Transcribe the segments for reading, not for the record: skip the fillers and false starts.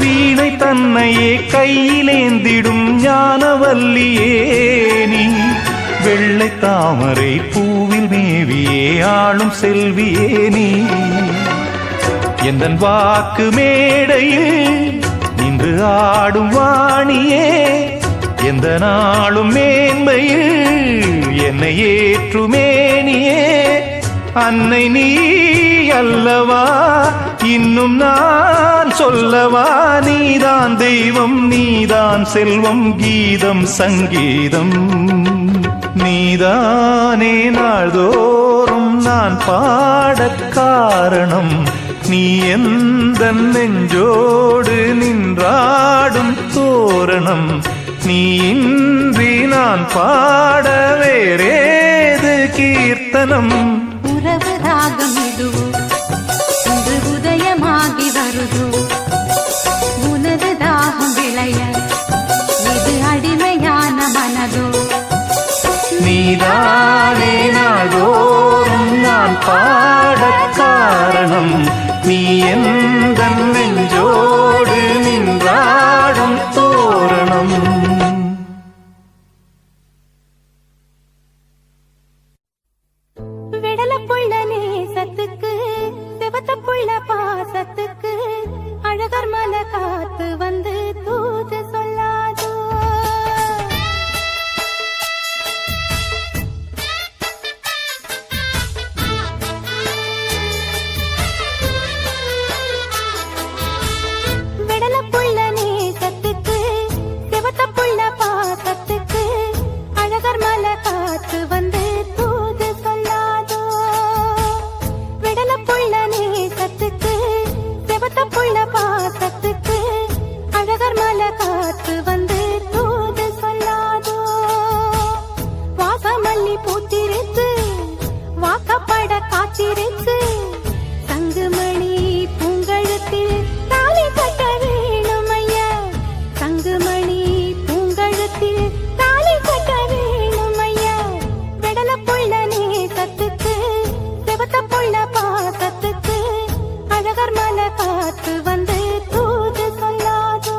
வீணை தன்னையே கையிலேந்திடும் ஞானவல்லியே நீ வெள்ளை தாமரை பூவில் மேவியே ஆளும் செல்வியே நீ எந்தன் வாக்கு மேடையில் நின்று ஆடும் வாணியே எந்த நாளும் மேன்மையில் என்னை ஏற்றுமேனியே அன்னை நீ அல்லவா இன்னும் நான் சொல்லவா நீதான் தெய்வம் நீதான் செல்வம் கீதம் சங்கீதம் நீதானே நாள்தோறும் நான் பாடக் காரணம் நீ எந்த நெஞ்சோடு நின்றாடும் தோரணம் நீ இன்றி நான் பாட வேறேது கீர்த்தனம் உறவு ராகம் இதுவோ இன்று உதயமாகி வருதோ உனது தாகம் விளைய இது அடிமையான மனதோ நீதானே நாள்தோறும் நான் பாடக் காரணம் நீ எந்த நெஞ்சோடு நின்றாடும் தோரணம் விடலப்புள்ள நேசத்துக்கு சிவத்தப்புள்ள பாசத்துக்கு அழகர் மலை காத்து வந்து தூது சொல்லாதோ விடலப்புள்ள நேசத்துக்கு சிவத்தப்புள்ள பாசத்துக்கு அழகர் மலை காத்து வந்து தூது சொல்லாதோ விடலப்புள்ள நேசத்துக்கு சிவத்தப்புள்ள பாசத்துக்கு அழகர் மலை காத்து வந்து தூது சொல்லாதோ வாசமல்லி பூத்திருத்து வாக்கப்பட காத்திருத்து தங்குமணி பூங்கழுத்தில் தாலி கட்ட வேணும் ஐயா தங்குமணி பூங்கழுத்தில் தாலி கட்ட வேணும் ஐயா விடலப்புள்ள நேசத்துக்கு சிவத்தப்புள்ள பாசத்துக்கு அழகர் மலை காத்து வந்து தூது சொல்லாதோ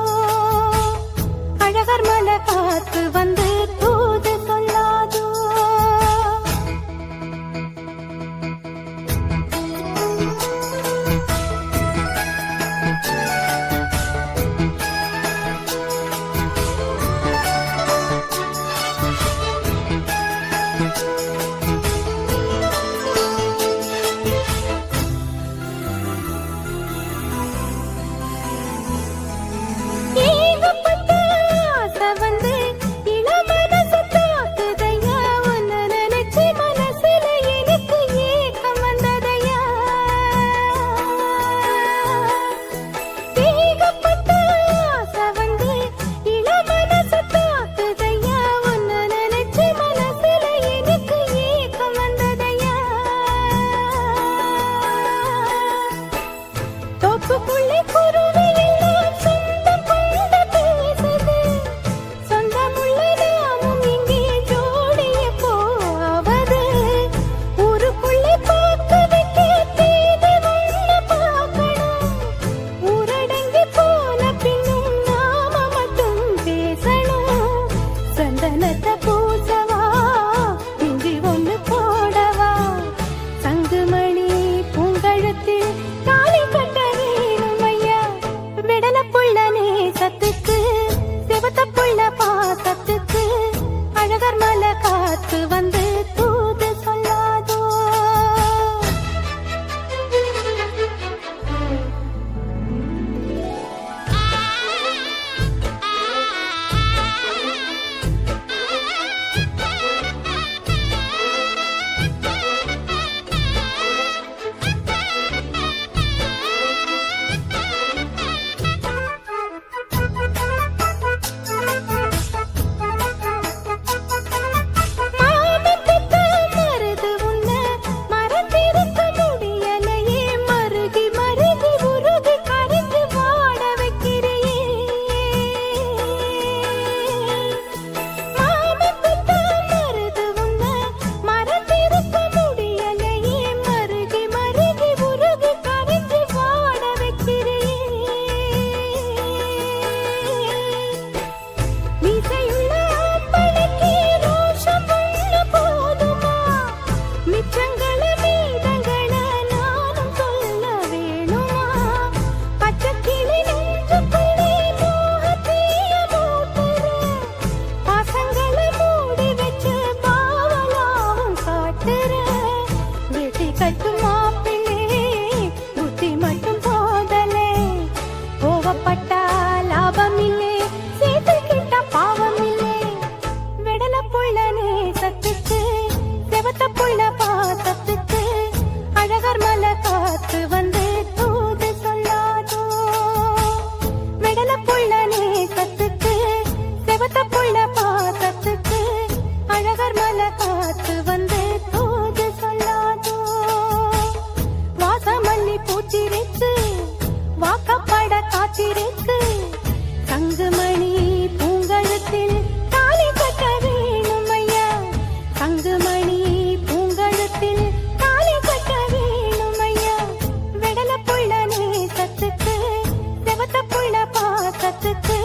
உள்ள பாசத்துக்கு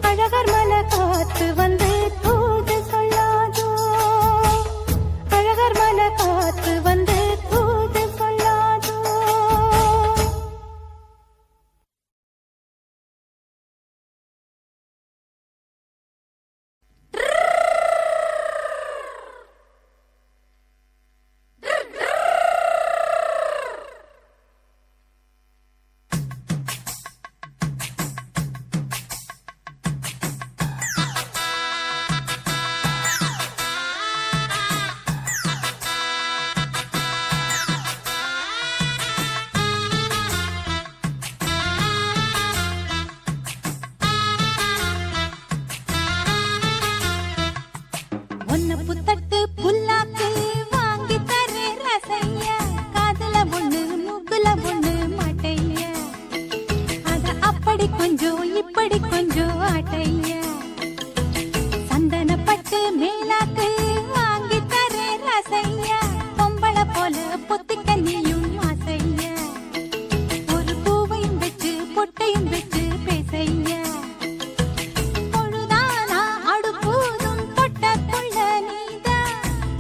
அழகர் மலை காத்து வந்து தூது சொல்லாதோ, அழகர் மலை காத்து வந்து தூது சொல்லாதோ. ஒன்ன புத்தட்டு புல்லாக்கு வாங்கி தரே ரசையா, காதுல ஒண்ணு மூக்குல ஒண்ணு மாட்டையா, அத அப்படி கொஞ்சம் இப்படி கொஞ்சம் ஆட்டையா. சந்தனப்பட்டு மேலாக்கு வாங்கி தரே ரசையா, பொம்பள போல பொத்திக்க நீயும் ஆசையா, ஒரு பூவையும் வச்சு பொட்டையும் வச்சு பேசையா. பொழுதானா அடுப்பூதும் தொட்டக்குள்ள நீதான்,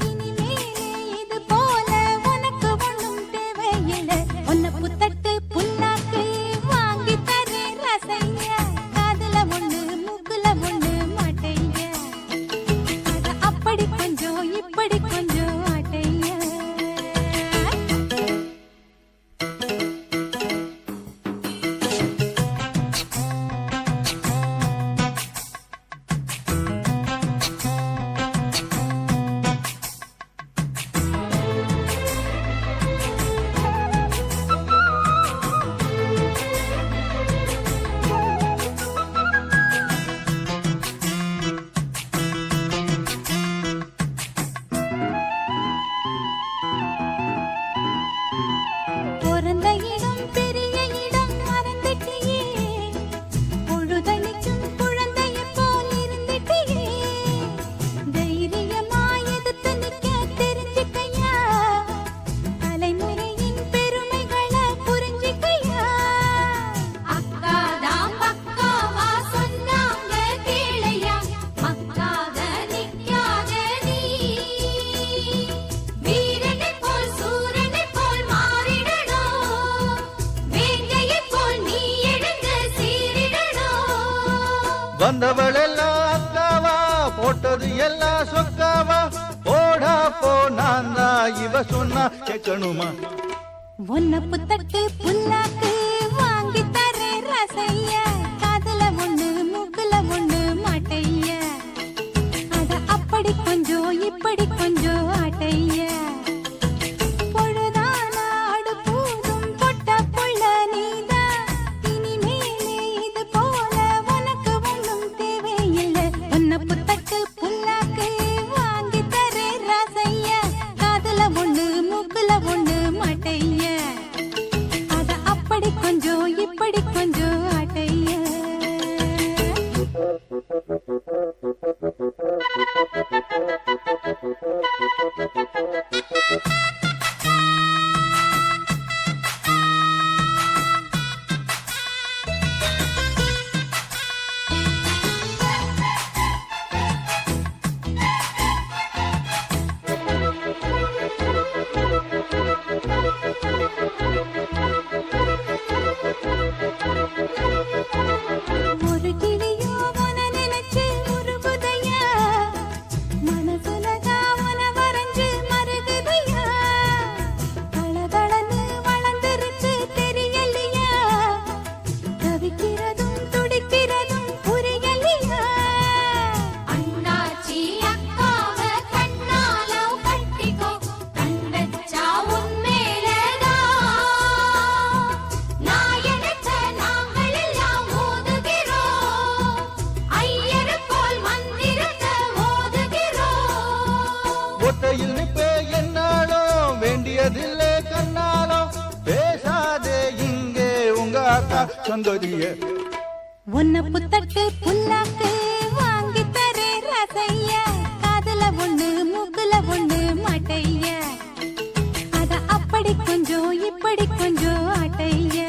இனிமேலே இது போல உனக்கு ஒண்ணும் தேவையில்லை. ஒன்ன புத்தட்டு புல்லாக்கு வாங்கி தரே ரசையா, காதுல ஒண்ணு மூக்குல ஒண்ணு மாட்டையா, அத அப்படி கொஞ்சம் இப்படி கொஞ்சம் ஆட்டையா. பிறந்த இடம் பெரிய இடம் மறந்துட்டியே, பொழுதனைக்கும் குழந்தைய போல் இருந்துட்டியே, தைரியமா எதிர்த்து நிக்க தெரிஞ்சுக்கையா, தலைமுறையின் பெருமைகளை புரிஞ்சுக்கையா. அக்காதான் பக்காவா சொன்னாங்க கேளையா, மக்காத நிக்காத நீ, வீரனை போல் சூரனை போல் மாறிடணும், வேங்கையை போல் நீ எழுந்து சீரிடணும். வந்தவளெல்லாம் அக்காவா, போட்டது எல்லாம் சொக்காவா, போடா போ நான் தான் இவ சொன்னா கேட்கணுமா. ஒன்ன புத்தட்டு புல்லாக்கு வாங்கி தரே ரசையா, காதுல ஒண்ணு மூக்குல ஒண்ணு மாட்டையா, அத அப்படி கொஞ்சம் இப்படி கொஞ்சம் ஆட்டையா. பொழுதானா அடுப்பூதும் பொட்ட புள்ள நீதான், இனிமேலே இது போல உனக்கு ஒண்ணும் தேவையில்லை. ஒன்ன புத்தட்டு புல்லாக்கு வாங்கி தரே ரசையா, காதுல ஒண்ணு மூக்குல ஒண்ணு மாட்டையா, அத அப்படி கொஞ்சம் இப்படி கொஞ்சம் ஆட்டையா. ஒரு கிளியோ உன நினைச்சு உருகுதையா, மனசுலகா உன வரைஞ்சு மருகுதையா, தளதளன்னு வளர்ந்திருக்கு தெரியலையா, தவிக்கிறதும் துடிக்கிறதும் புரியலையா. அண்ணாச்சி அக்காவ கண்ணால கட்டிக்கோ, கண் வச்சா உன்மேலதான், நான் எடுத்த நாங்கள் எல்லாம் ஓதுகிறோம், ஐயர் போல் மந்திரத்தை ஓதுகிறோம். ஒட்டையில் நிப்பே என்னாலும் வேண்டியதில்லை கண்ணாலும், பேசாதே இங்கே உங்க அக்கா சங்கதிய. ஒன்ன புத்தட்டு புல்லாக்கு வாங்கி தரே ரசையா, காதுல ஒண்ணு மூக்குல ஒண்ணு மாட்டையா, அத அப்படி கொஞ்சம் இப்படி கொஞ்சம் ஆட்டையா.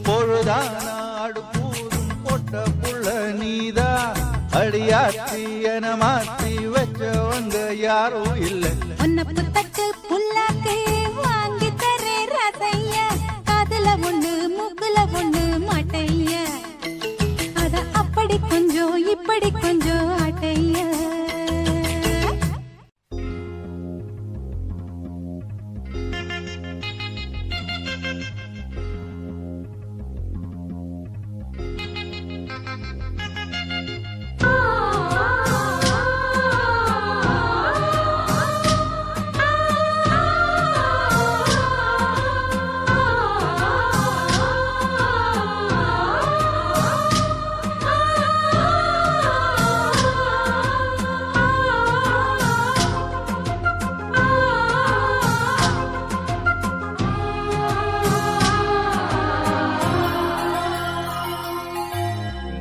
பொழுதானா மாடு பூரும் போட்ட புள்ள நீதா அடியாத்தி என மாத்தி வச்சவங்க யாரும் இல்லை உன்னை புத்தக்கு புல்லாக்கு வாங்கி தரே ரசைய காதுல ஒண்ணு மூக்குல ஒண்ணு மாட்டைய அத அப்படி கொஞ்சம் இப்படி கொஞ்சம் ஆட்டைய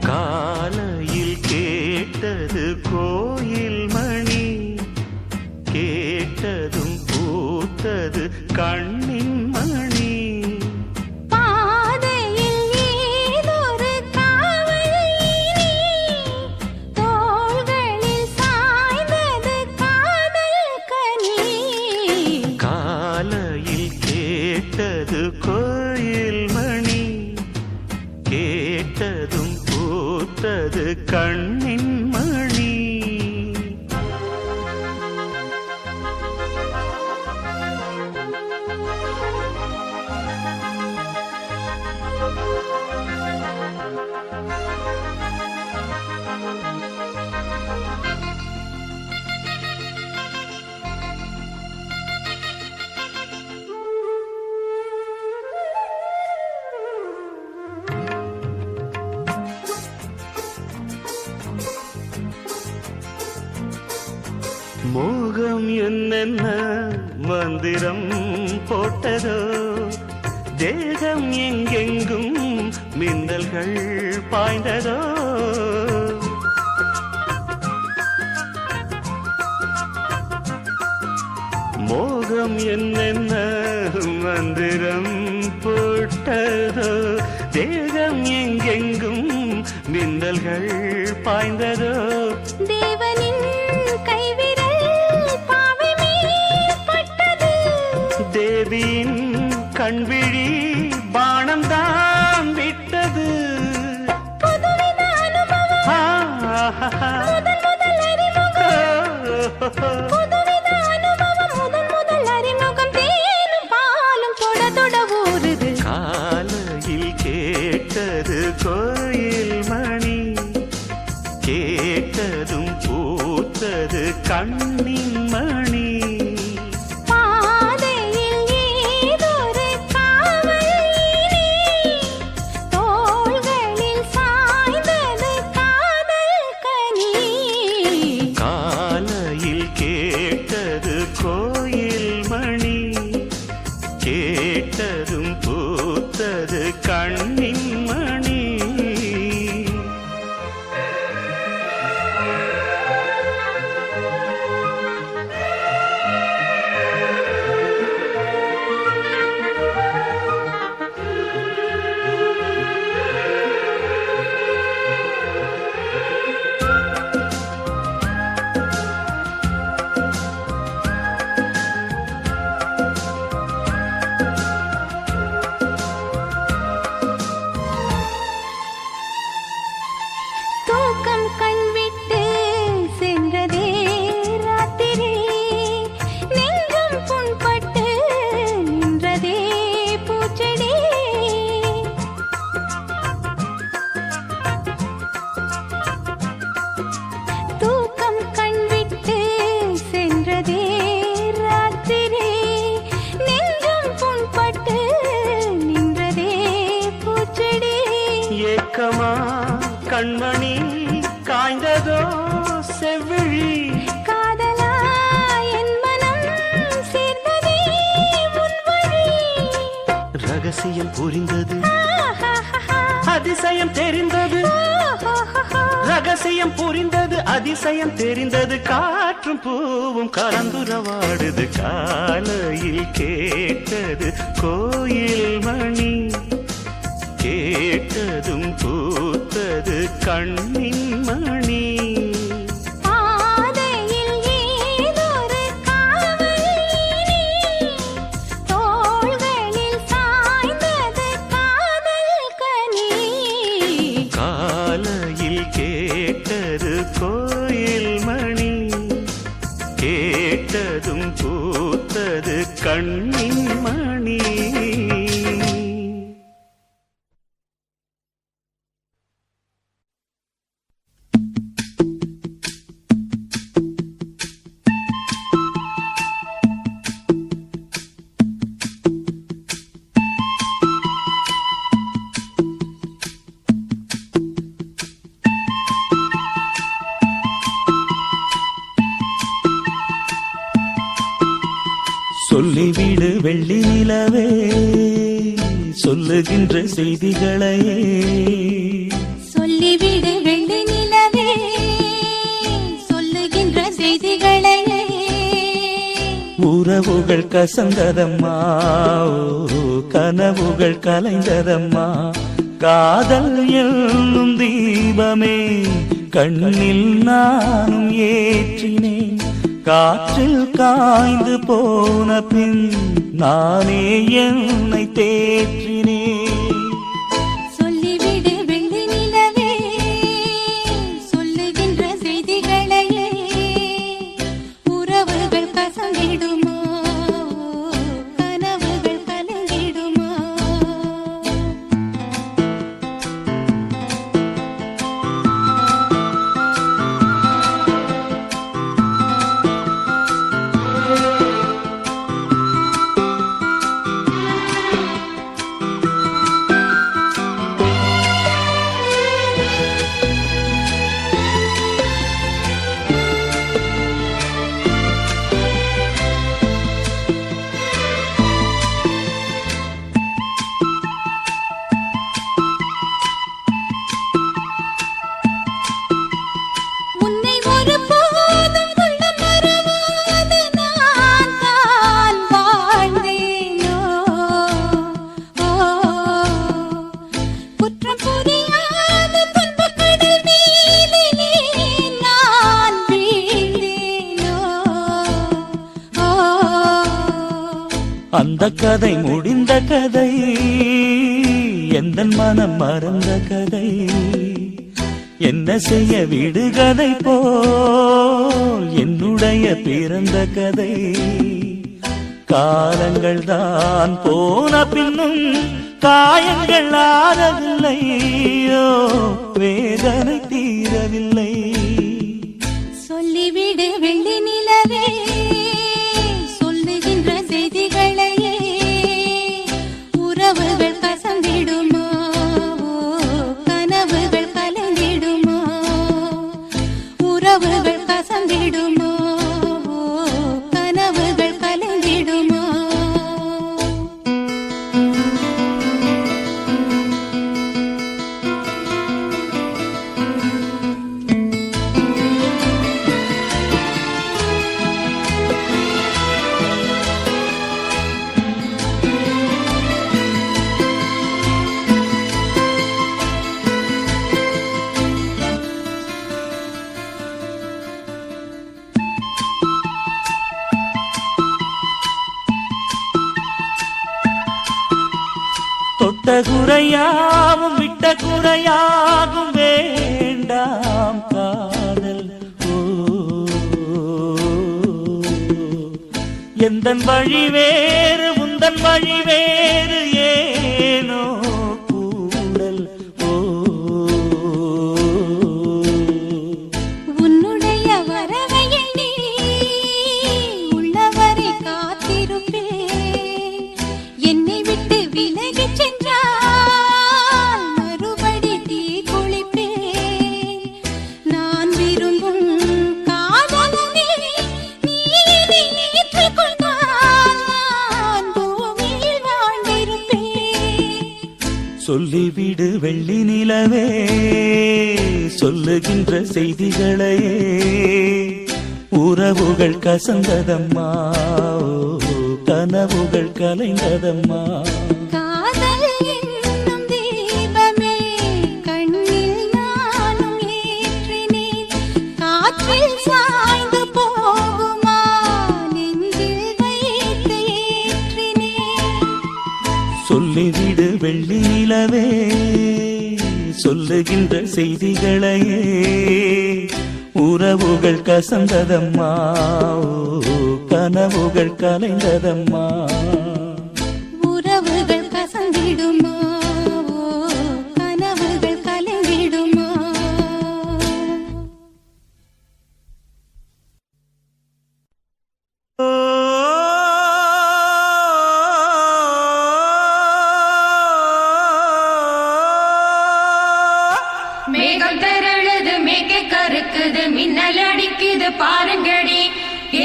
காலையில் கேட்டது கோயில் மணி கேட்டதும் பூத்தது கண்ணின் மணி பாதையில் ஏதொரு காவல் தோள்களில் சாய்ந்தது காதல் கனி காலையில் கேட்டது கோயில் மணி கேட்டதும் பூத்தது கண்ணின் மணி மோகம் என்னென்ன மந்திரம் போட்டதோ தேகம் எங்கெங்கும் மின்னல்கள் பாய்ந்ததோ மோகம் என்னென்ன மந்திரம் போட்டதோ தேகம் எங்கெங்கும் மின்னல்கள் பாய்ந்ததோ தேவனின் கைவிரல் பாவை மேல் பட்டது தேவியின் கண்விழி பானம் தான் விட்டது புதுவித அனுபவம் முதல் அறிமுகம் புதுவித அனுபவம் முதல் அறிமுகம் தேனும் பாலும் தொட தொட ஊறுது காலையில் கேட்டது கோயில் மணி கேட்டதும் பூத்தது கண்ணின் மணி பாதையில் ஏதொரு காவல் தோள்களில் சாய்ந்தது காதல் கனி காலையில் கேட்டது கோயில் மணி கேட்டதும் பூத்தது கண்ணின் மணி தூக்கம் கண்விட்டு சென்றதே ராத்திரி நெஞ்சம் புண்பட்டு நின்றதே பூச்செடி தூக்கம் கண்விட்டு சென்றதே ராத்திரி நெஞ்சம் புண்பட்டு நின்றதே பூச்செடி ஏக்கமா கண்மணி காய்ந்ததோ செவ்விழி காதலா என் மனம் சேர்ந்ததே உன் வழி ரகசியம் புரிந்தது அதிசயம் தெரிந்தது ரகசியம் புரிந்தது அதிசயம் தெரிந்தது காற்றும் பூவும் கலந்துரவாடுது காலையில் கேட்டது கோயில் மணி கேட்டதும் பூத்தது கண்ணின் மணி. பாதையில் ஏதொரு காவல் தோள்களில் சாய்ந்தது காதல் கனி. காலையில் கேட்டது கோயில் மணி, கேட்டதும் பூத்தது கண்ணின் மணி. சொல்லிவிடு வெள்ளி நிலவே, சொல்லுகின்ற செய்திகளையே. சொல்லிவிடு வெள்ளி நிலவே, சொல்லுகின்ற செய்திகளையே. உறவுகள் கசந்ததம்மா, கனவுகள் கலைந்ததம்மா. காதல் என்னும் தீபமே கண்ணில் நானும் ஏற்றினேன். காற்றில் காய்ந்து போன பின் நானே என்னை தேற்றினேன். சொல்லிவிடு வெள்ளி நிலவே, சொல்லுகின்ற செய்திகளையே. உறவுகள் கசங்கிடுமா, கனவுகள் கலங்கிடுமா. உன்னை ஒருபோதும் கொள்ள மறவாது நான் தான் வாழ்ந்தேனோ. குற்றம் புரியாத துன்பக் கடல் மீதிலே நான் வீழ்ந்தேனோ. அந்த கதை முடிந்த கதை, எந்தன் மனம் மறந்த கதை. என்ன செய்ய விடுகதை போல் என்னுடைய பிறந்த கதை. காலங்கள் தான் போன பின்னும் காயங்கள் ஆறவில்லையோ, வேதனை தீரவில்லை. சொல்லிவிடு வெள்ளி நிலவே, சொல்லுகின்ற செய்திகளையே. உறவுகள் கசந்திடுமா, கனவுகள் கலந்திடுமா. உறவுகள் கசந்திடுமா, கனவுகள் கலந்திடுமா. தொட்ட குறையாவும் விட்ட குறையாகும் வேண்டாம் காதல். எந்தன் வழி வேறு உந்தன் வழி வேறு ஏனோ கூடல். உன்னுடைய வரவை எண்ணி உள்ளவரை காத்திருப்பேன். என்னை விட்டு விலகிச் சென்றால் மறுபடி தீ குளிப்பேன். நான் விரும்பும் காதலனே, நீ என்னை ஏற்றுக்கொண்டால் நான் பூமியில் வாழ்ந்திருப்பேன். சொல்லிவிடு வெள்ளி நிலவே, சொல்லுகின்ற செய்திகளையே. உறவுகள் கசந்ததம்மா, கனவுகள் கலைந்ததம்மா. காதல் என்னும் நிலவே சொல்லுகின்ற செய்திகளையே உறவுகள் கசந்ததம்மா கனவுகள் கலைந்ததம்மா உறவுகள் கசந்திடுமா கனவுகள் கலைந்திடுமா மேகம் திரழுது மேய்க்க கருக்குது மின்னல் அடிக்குது பாருங்கடி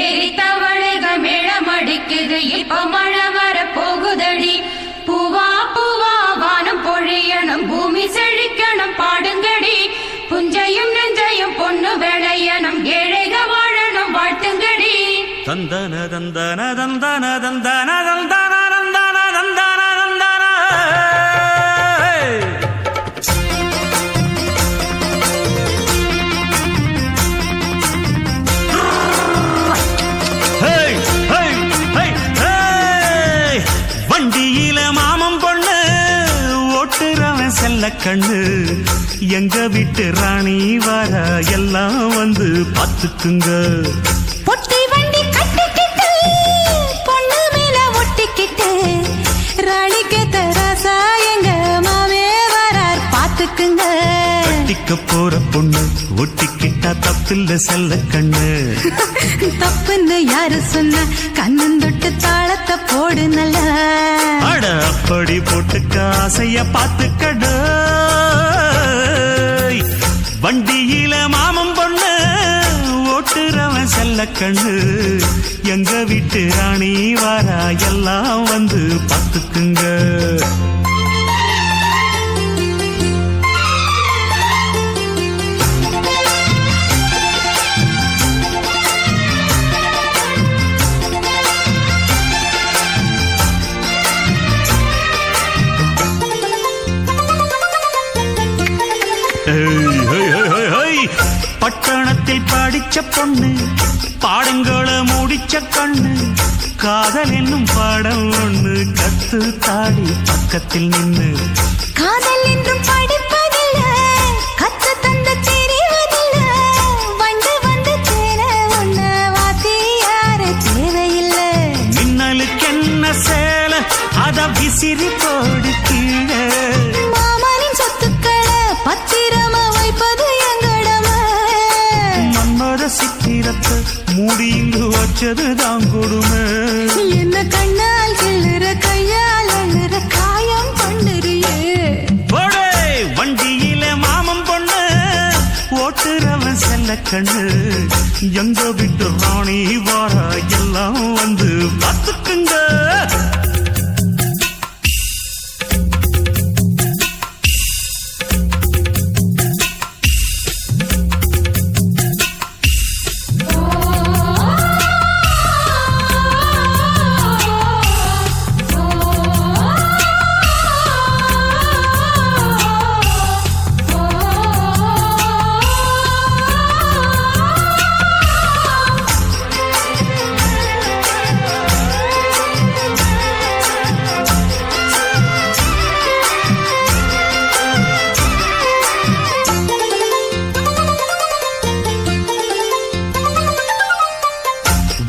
ஏறி தவளைக மேளம் அடிக்குது இப்ப மழை வர போகுதடி பூவா பூவா வானம் பொழியணும் பூமி செழிக்கணும் பாடுங்கடி புஞ்சையும் நெஞ்சையும் பொண்ணு விளையணும் ஏழைக வாழணும் வாழ்த்துங்கடி தந்தன தந்தன தந்தன தந்தன தந்தன தந்தன தந்தன தந்தன வண்டியில மாமம் பொண்ணு ஓட்டுறவன் செல்ல கண்ணு எங்க வீட்டு ராணி வர எல்லாம் வந்து பாத்துக்குங்க பொட்டி வண்டி கட்டிக்கிட்டு பொண்ணு மேல ஒட்டிக்கிட்டு ராணிக்கு தராசா எங்க மாமே வரார் பாத்துக்குங்க கட்டிக்க போற பொண்ணு ஒட்டிக்கிட்டா தப்பில்ல செல்ல கண்ணு தப்புன்னு யாரு சொன்ன கண்ணந்தொட்டு தாளத்தை போடு நல்லா அட அப்படி போட்டுக்க ஆசைய பாத்துக்கடு வண்டியில மாமம் பொண்ணு ஓட்டுறவன் செல்ல கண்ணு எங்க வீட்டு ராணி வாரா எல்லாம் வந்து பாத்துக்குங்க பட்டணத்தில் படிச்ச பொண்ணு பாடங்களை முடிச்ச கண்ணு காதல் என்னும் பாடம் ஒண்ணு கத்து தாடி பக்கத்தில் நின்னு காதல் என்றும் படிப்பதில்ல கத்து தந்த தெரிவதில்ல வந்து வந்து சேர ஒண்ண வாத்தி யார தேவையில்லை மின்னலுக்கு என்ன சேல அத விசிறி போடு கீழே மாமனின் சொத்துக்களை பத்திரமா வைப்பது எங்கடமை மன்னோட சித்திரத்தை மூடியிங்கு வச்சதுதான் கொடுமை என்ன கண்ணால் கிள்ளுற கையால் அள்ளுற காயம் பண்ணுறியே போடே வண்டியில மாமம் பொண்ணு ஓட்டுறவன் செல்ல கண்ணு எங்க விட்டு ராணி வாரா எல்லாம் வந்து பார்த்துக்குங்க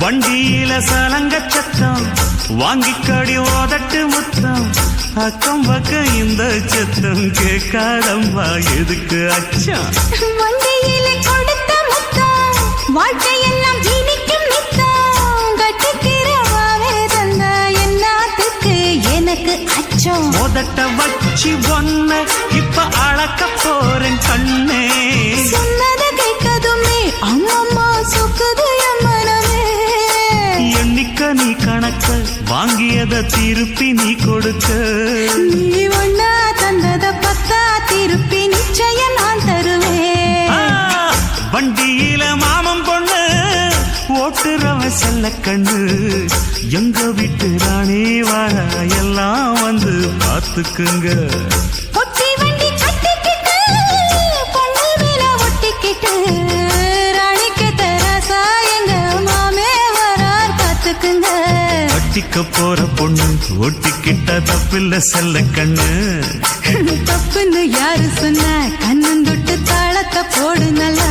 வண்டியில சலங்க சத்தம் வாங்கிக்கடி ஓதட்டு முத்தம் அக்கம் பக்கம் இந்த சத்தம் கேட்காதம்மா எதுக்கு அச்சம் வண்டியில கொடுத்த முத்தம் வாழ்க்கையெல்லாம் இனிக்கும் நித்தம் கட்டிக்கிறவாவே தந்த எல்லாத்துக்கு எனக்கு அச்சம் ஓதட்ட வச்சு ஒன்ன இப்ப அளக்க போறேன் கண்ணே சொன்னதை கேட்கதுமே அம்மம்மா சுக்குது என் மனமே எண்ணிக்க நீ கணக்க வாங்கியத திருப்பி நீ கொடுக்க நீ ஒன்னா தந்தத பத்தா திருப்பி நிச்சயம் நான் தருவேன் வண்டியில மாமம் பொண்ணு ஓட்டுறவன் செல்ல கண்ணு எங்க வீட்டு ராணி வார எல்லாம் வந்து பார்த்துக்குங்க பொட்டி வண்டி கட்டிக்கிட்டு பொண்ணு மேல ஒட்டிக்கிட்டு ராணிக்கு தராசா எங்க மாமே வரார் பார்த்துக்குங்க கட்டிக்க போற பொண்ணு ஒட்டிக்கிட்ட கேட்ட தப்பில்ல செல்ல கண்ணு. தப்புன்னு யாரு சொன்ன கண்ணந்தொட்டு தாளத்தை போடு நல்ல.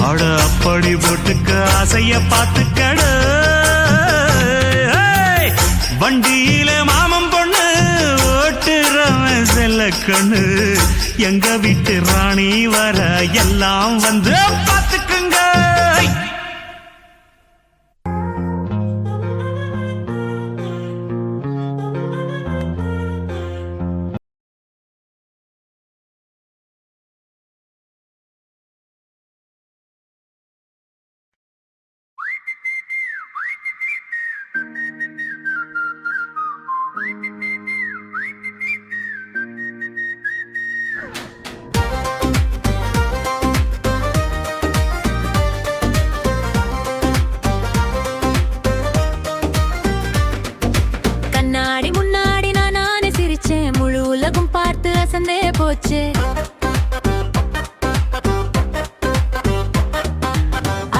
அட அப்படி போட்டுக்க ஆசைய பார்த்துக்கடு. வண்டியில மாமன் பொண்ணு ஓட்டுறவன் செல்ல கண்ணு. எங்க வீட்டு ராணி வர எல்லாம் வந்து பார்த்துக்குங்க. கண்ணாடி முன்னாடி நானே சிரிச்சேன். முழு உலகம் பார்த்து அசந்தே போச்சு.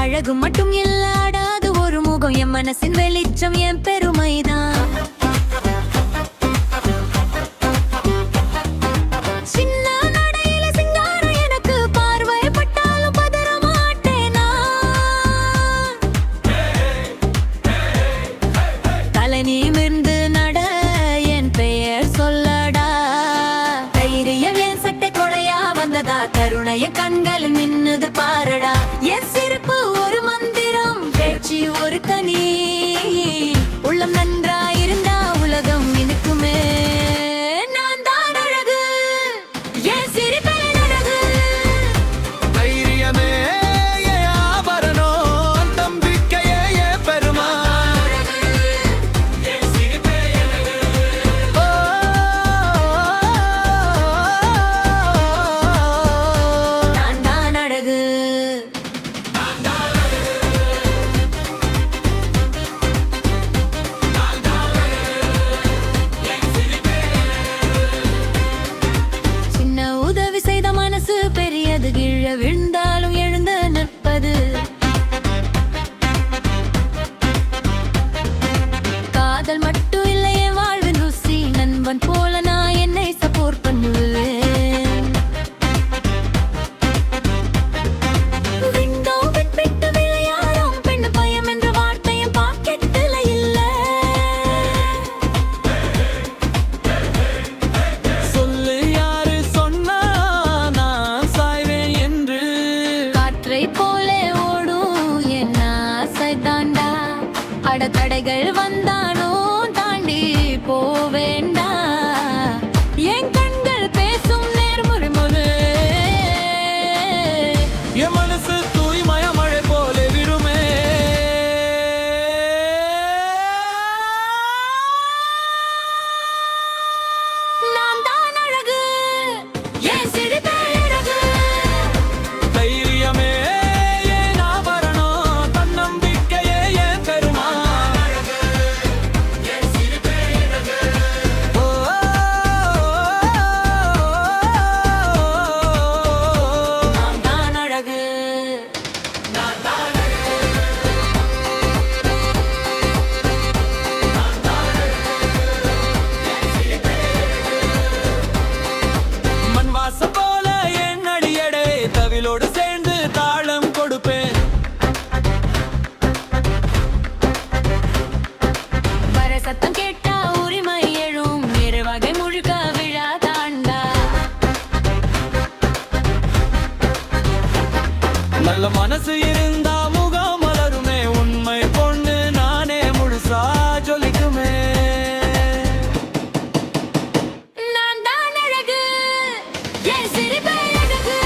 அழகு மட்டும் இல்லாடாது ஒரு முகம். என் மனசின் வெளிச்சம் என் பெருமைதான். சின்ன நடையில சிங்காரம் எனக்கு பார்வைப்பட்டாலும் பதற மாட்டேனா. தலை நிமிர்ந்து நட என் பெயர் சொல்லடா. தைரியம் என் சட்டை கொடையா வந்ததா. கருணைய கண்கள் மின்னுது பாரடா. என் சிரிப்பு ஒரு மந்திரம், பேச்சு ஒரு கனி. உள்ளம் நன்றாயிருந்தா உலகம் இனிக்குமே. நான் தான் அழகு, என் சிரிப்பே அழகு. தைரியமே என் ஆபரணம், நம்பிக்கையே என் பெருமா. நான் தான் அழகு. சின்ன உதவி செய்த மனசு பெரியது. கீழ விழுந்தாலும் எழுந்து நிற்பது. காதல் மட்டும் இல்லை என் வாழ்வின் ருசி. நண்பன் போல நான் என்னை சப்போர்ட் பண்ணுவேன். விண்டோ விட்டு விளையாடும் பெண்ணு பயம் என்ற வார்த்தையும் பாக்கெட்டில் இல்ல. சொல்லு யாரு சொன்னா நான் சாய்வேன் என்று. காற்றை போலே ஓடும் என் ஆசை தாண்டா. அடத்தடைகள் வந்தாலும் தாண்டி போவேண்டா. என் கண்கள் பேசும் நேர்முறை முறை. என் மனசு தூய்மய மழை போல விருமே. நான் தான் அழகு, என் சிரிப்பே அழகு. தைரியமே என் ஆபரணம், தன்னம்பிக்கையே என் பெருமா. ஓ, நான் தான் அழகு. மண் வாசம் போல என் அடியடை தவிலோடு சேர்ந்து தாளம் கொடுப்பேன். வர சத்தம் கேட்டா உரிமை எழும். வேறு வகை முழுக்க விழா தாண்டா. நல்ல மனசு இருந்தா முகம் மலருமே. உண்மை பொண்ணு நானே முழுசா ஜொலிக்குமே. நான் தான் அழகு, என் சிரிப்பே அழகு.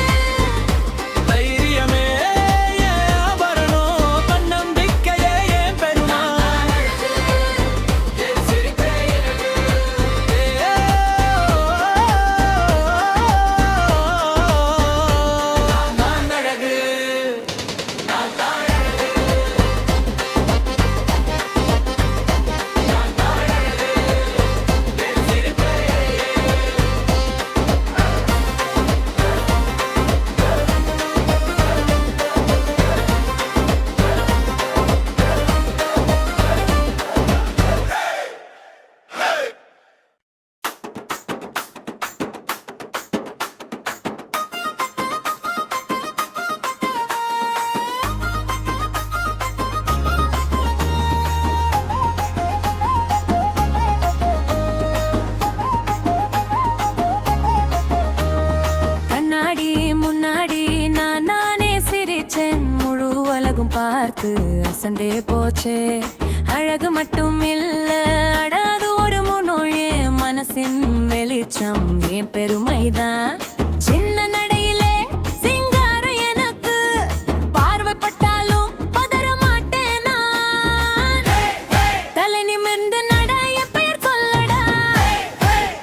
தைரியமே என் ஆபரணம், தன்னம்பிக்கையே என் பெருமா. நான் அழகு, நான் உலகம் பார்த்து அசந்தே போச்சே. அழகு மட்டும் இல்ல அடாது ஒரு முன்னோயே, மனசின் வெளிச்சம் என் பெருமைதான். சின்ன நடையிலே சிங்காரம் எனக்கு, பார்வைப்பட்டாலும் பதற மாட்டேன் நான். தலை நிமிர்ந்து நட என் பெயர் சொல்லடா,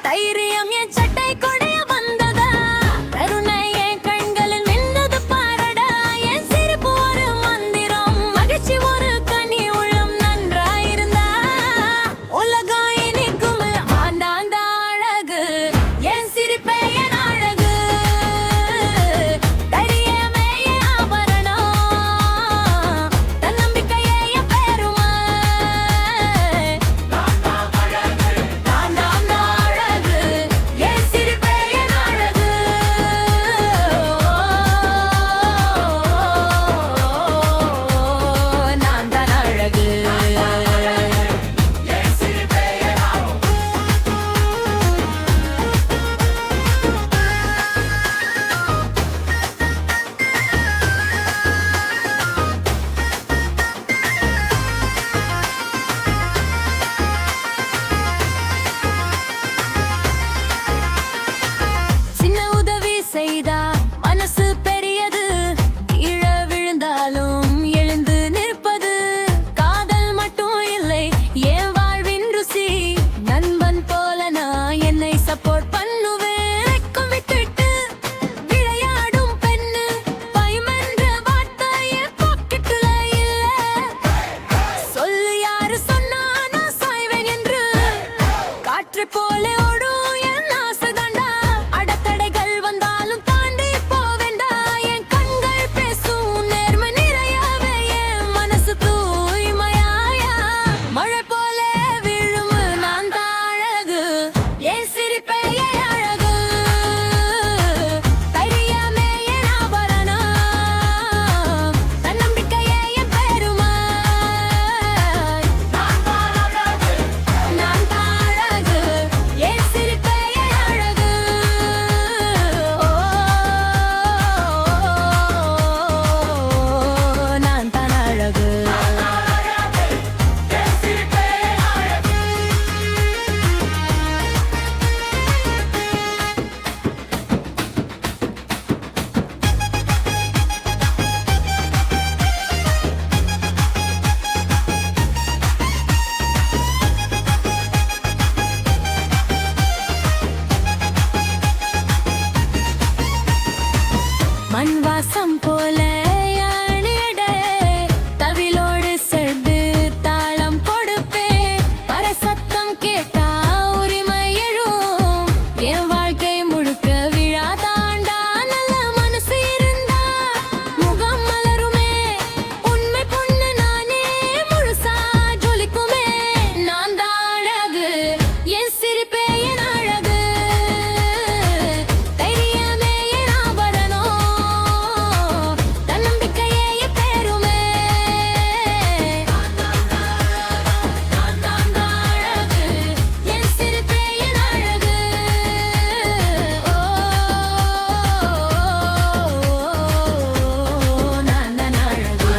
தைரியம் என் சட்டை கொடைய வந்ததா. கருணை என் கண்களில் மின்னது பாரடா, என் சிரிப்பு ஒரு மந்திரம், மகிழ்ச்சி ஒரு கனி, உள்ளம் நன்றாயிருந்தா உலகம் இனிக்கும். ஆண்டாந்த அழகு என் சிரிப்பே என் அழகு, தைரியமே என் ஆபரணம், தன்னம்பிக்கையே என் பெருமை. ஆண்டாந்த அழகு என் சிரிப்பே என் அழகு, நான் தான் அழகு. சின்ன உதவி செய்தா மனசு பெரியது, கீழ விழுந்தாலும் எழுந்து நிற்பது. காதல் மட்டும் இல்லை என் வாழ்வின் ருசி, நண்பன் போல நான் என்னை சப்போர்ட் பண்ணுவேன். ரெக்கம் விட்டுட்டு விளையாடும் பெண்ணு, பயமென்ற வார்த்தை என் பாக்கெட்டுல இல்ல. சொல்லு யாரு சொன்னா நான் சாய்வேன் என்று, காற்று போல ஓடும் என் ஆசைதாண்டா. அடத்தடைகள் வந்தாலும் தாண்டி போவேண்டா, என் கண்கள் பேசும் நேர்மை நிறையவே, என் மனசு தூய்மையாயா மழை போல விழும். நான் தான் அழகு என் சிரிப்பே என் அழகு, தைரியமே என் ஆபரணம், தன்னம்பிக்கையே என் பெருமை. நான் தான் அழகு என் சிரிப்பே என் அழகு, நான் தான் அழகு. மண் வாசம் போல யாழிடை, தவிலோடு சேர்ந்து தாளம் கொடுப்பேன். பரசத்தம் கேட்டா உரிமை எழும், என் வாழ்க்கை முழுக்க விழா தாண்டா. நல்ல மனசு இருந்தா முகம் மலருமே, உண்மை பொண்ணு நானே முழுசா ஜொலிக்குமே. நான் தான் அழகு என் சிரிப்பே என் அழகு, தைரியமே என் ஆபரணம், தன்னம்பிக்கையே என் பெருமை. நான் தான் அழகு என் சிரிப்பே என் அழகு, நான் தான் அழகு.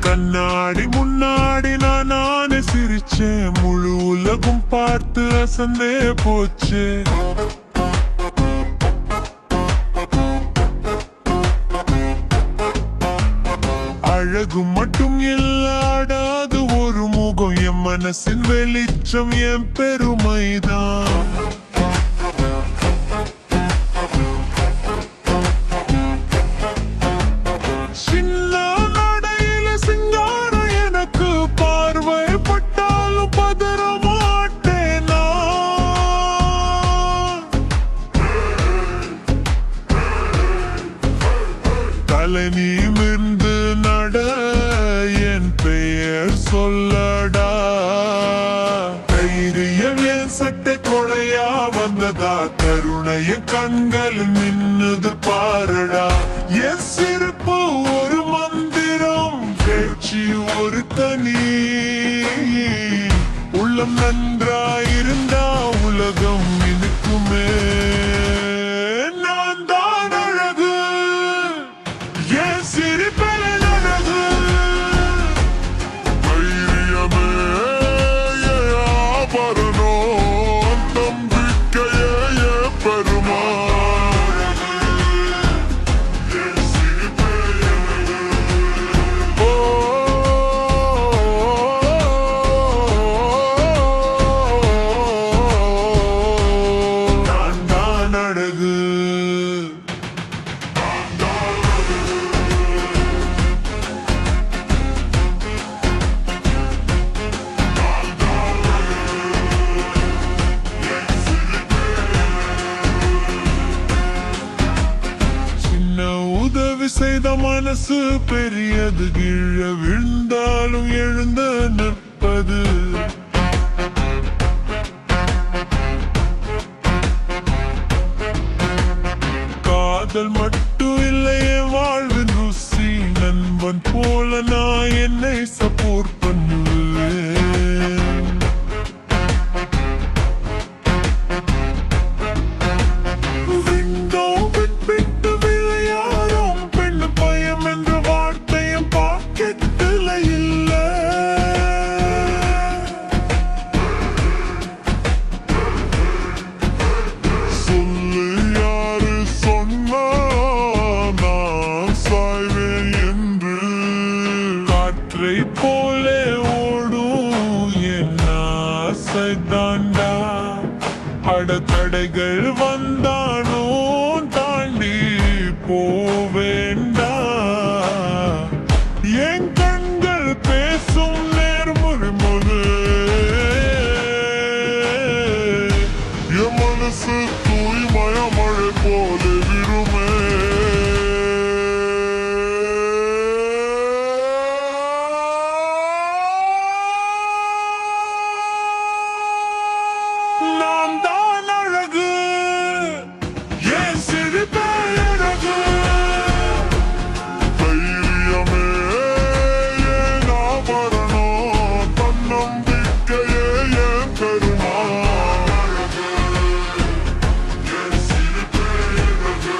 கண்ணாடி முன்னாடி நானே சிரிச்சேன், முழு உலகம் பார்த்து அசந்தே போச்சு. அழகு மட்டும் இல்லாடாது ஒரு முகம், என் மனசின் வெளிச்சம் என் பெருமைதான். சின்ன நடையில சிங்காரம் எனக்கு, பார்வைப்பட்டாலும் பதற மாட்டேன் நான். கண்கள் மின்னுது பாரடா என் சிரிப்பு ஒரு மந்திரம் பேச்சு ஒரு தனி உள்ளம் நன்றாயிருந்தா உலகம் இருக்குமே நான் தான் அழகு என் சிரிப்பில் அழகு தைரியமே ஆபரணம் நம்பிக்கையே பெருமா உதவி செய்த மனசு பெரியது கீழ விழுந்தாலும் எழுந்த நிற்பது காதல் மட்டும் இல்லையே வாழ்வின் ருசி நண்பன் போல நான் என்னை சப்போர்ட் பண்ணுவேன் போலே ஓடும் என் ஆசை தாண்டா அடத்தடைகள் வந்தானோ தாண்டி போவேண்டா என் கண்கள் பேசும் நேர்முறை முழு என் மனசு தூய்மய மழை போல விருமே நான் தான் அழகு என் சிரிப்பே அழகு தைரியமே என் ஆபரணம் தன்னம்பிக்கையே என் பெருமா என் சிரிப்பே அழகு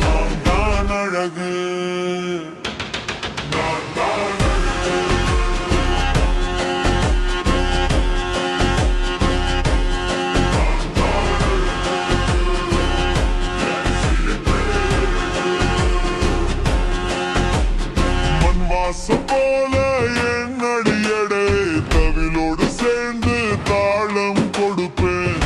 நான் தான் அழகு வாசம் போல என் அடியடை தவிலோடு சேர்ந்து தாளம் கொடுப்பேன்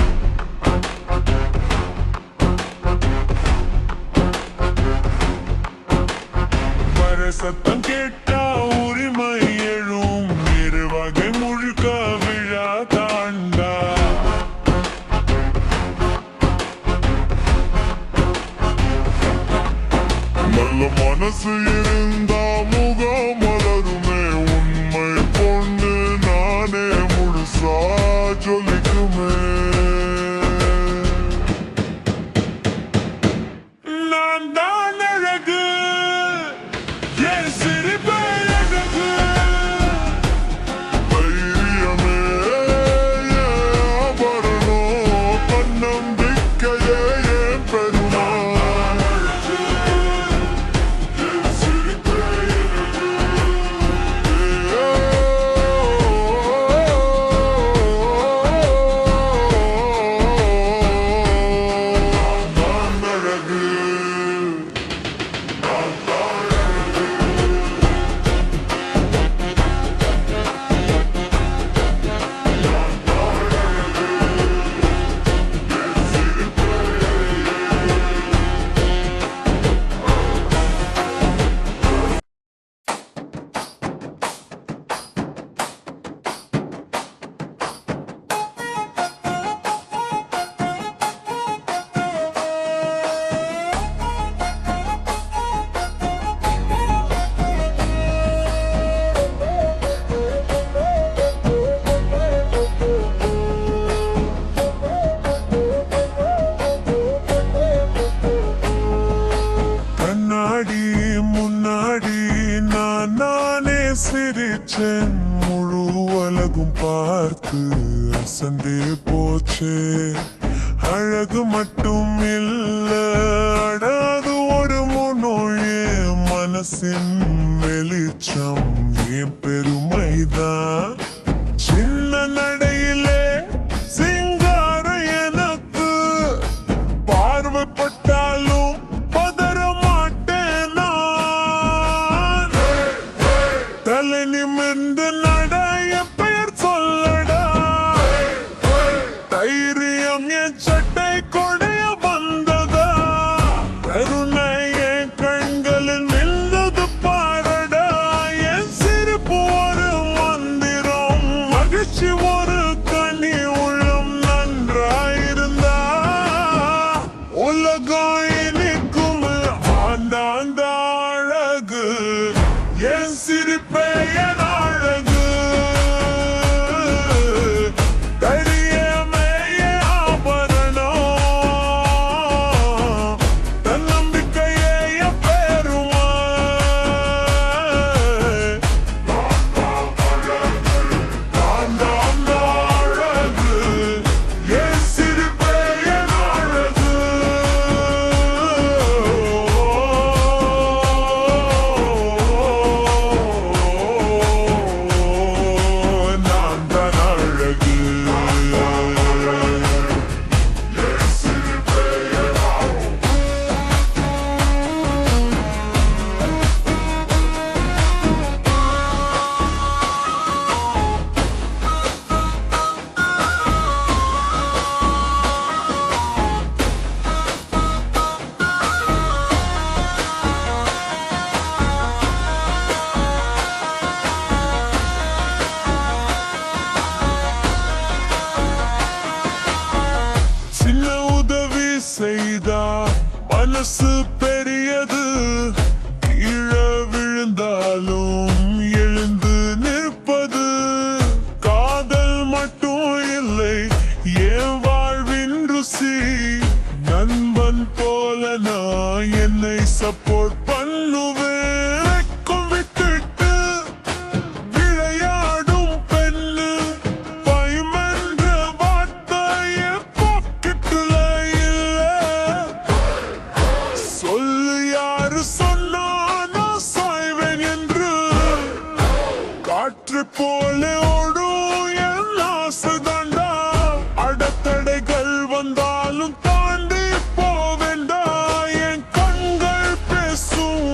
சத்தம் கேட்டா உரிமை எழும் இரு வகை முழுக்க விழா தாண்டா நல்ல மனசு இருந்தா முகம் மலருமே உண்மை பொண்ணு நானே முழுசா ஜொலிக்குமே நான் தான் அழகு என் சிரிப்பே அழகு தைரியமே ஆபரணம் தன்னம்பிக்கையே என் பெருமா என் சிரிப்பே முன்னாடி முன்னாடி நானே சிரிச்சேன் முழு உலகும் பார்த்து அசந்தே போச்சு அழகு மட்டும் இல்ல அடாது ஒரு முன்னோயே மனசின் வெளிச்சம் என் பெருமைதான் சின்ன நடையிலே சிங்காரம் எனக்கு பார்வைப்பட்டாலும் பதற மாட்டேன் நான் தலை நிமிர்ந்து நடைய பெயர் சொல்லடா தைரியம் என் சட்டை கொடைய வந்ததா கருணை என் கண்களில் நின்றது பாரடா என் சிரிப்பு ஒரு மந்திரம் மகிழ்ச்சி ஒரு கனி உள்ளம் நன்றாயிருந்தா உலகம் இனிக்கும் ஆண்டாந்த அழகு என் சிரிப்பே என் அழகு தைரியமே என் ஆபரணம் தன்னம்பிக்கையே என் பெருமை ஆண்டாந்த அழகு என் சிரிப்பே என் அழகு நான் தான் அழகு சின்ன உதவி செய்தா மனசு பெரியது கீழே விழுந்தாலும் எழுந்து நிற்பது காதல் மட்டும் இல்லை என் வாழ்வின் ருசி நண்பன் போல நான் என்னை சப்போர்ட் பண்ணுவேன் வெட்கம் விட்டுட்டு விளையாடும் பெண்ணு பயமென்ற வார்த்தைய பாக்கெட்டுல இல்ல சொல்லு யாரு சொன்னா நான் சாய்வேன் என்று காற்று போல ஓடும் என் ஆசைதாண்டா அடத்தடைகள் வந்தாலும் தாண்டி போவேண்டா என் கண்கள் பேசும்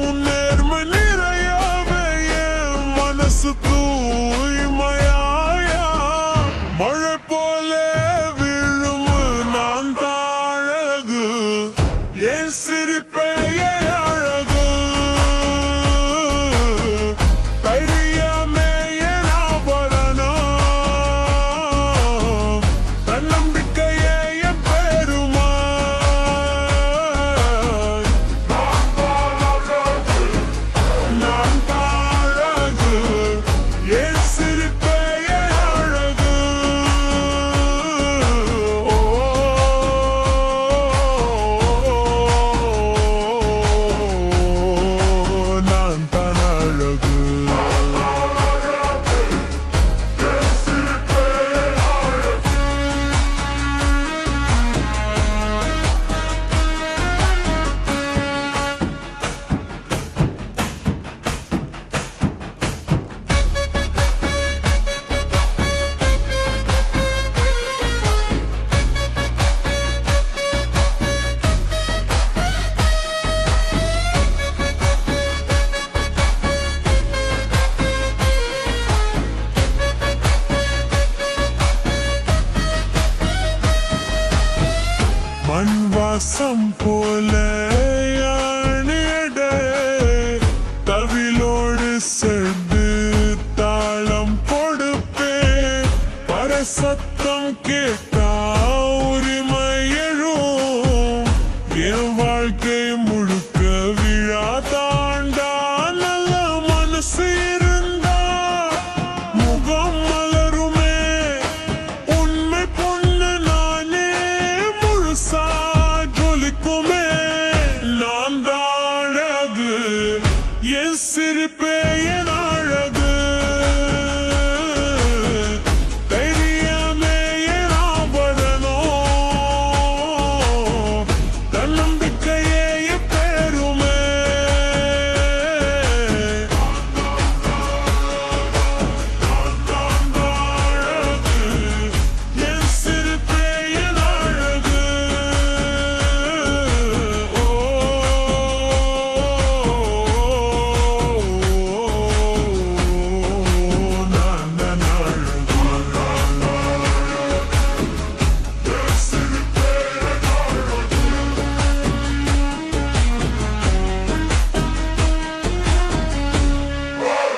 என் சிரிப்பே என்